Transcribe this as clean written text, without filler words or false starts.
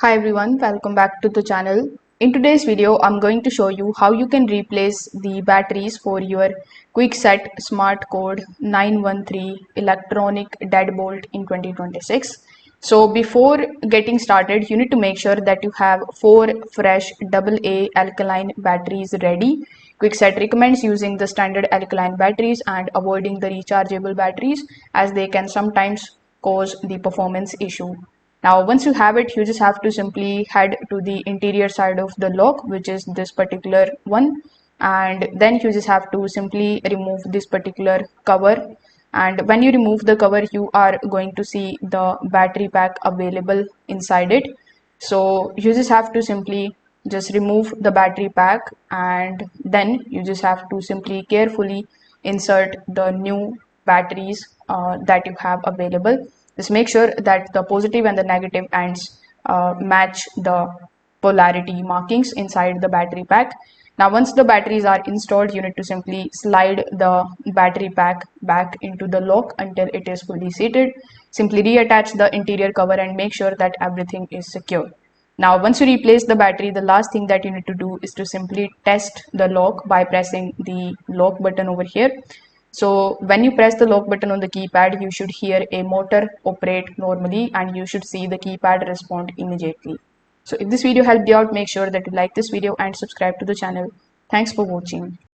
Hi everyone, welcome back to the channel. In today's video, I'm going to show you how you can replace the batteries for your Kwikset SmartCode 913 electronic deadbolt in 2026. So before getting started, you need to make sure that you have 4 fresh AA alkaline batteries ready. Kwikset recommends using the standard alkaline batteries and avoiding the rechargeable batteries as they can sometimes cause the performance issue. Now, once you have it, you just have to simply head to the interior side of the lock, which is this particular one. And then you just have to simply remove this particular cover. And when you remove the cover, you are going to see the battery pack available inside it. So you just have to simply just remove the battery pack, and then you just have to simply carefully insert the new batteries that you have available. Just make sure that the positive and the negative ends match the polarity markings inside the battery pack. Now, once the batteries are installed, you need to simply slide the battery pack back into the lock until it is fully seated. Simply reattach the interior cover and make sure that everything is secure. Now, once you replace the battery, the last thing that you need to do is to simply test the lock by pressing the lock button over here. So when you press the lock button on the keypad, you should hear a motor operate normally and you should see the keypad respond immediately. So if this video helped you out, make sure that you like this video and subscribe to the channel. Thanks for watching.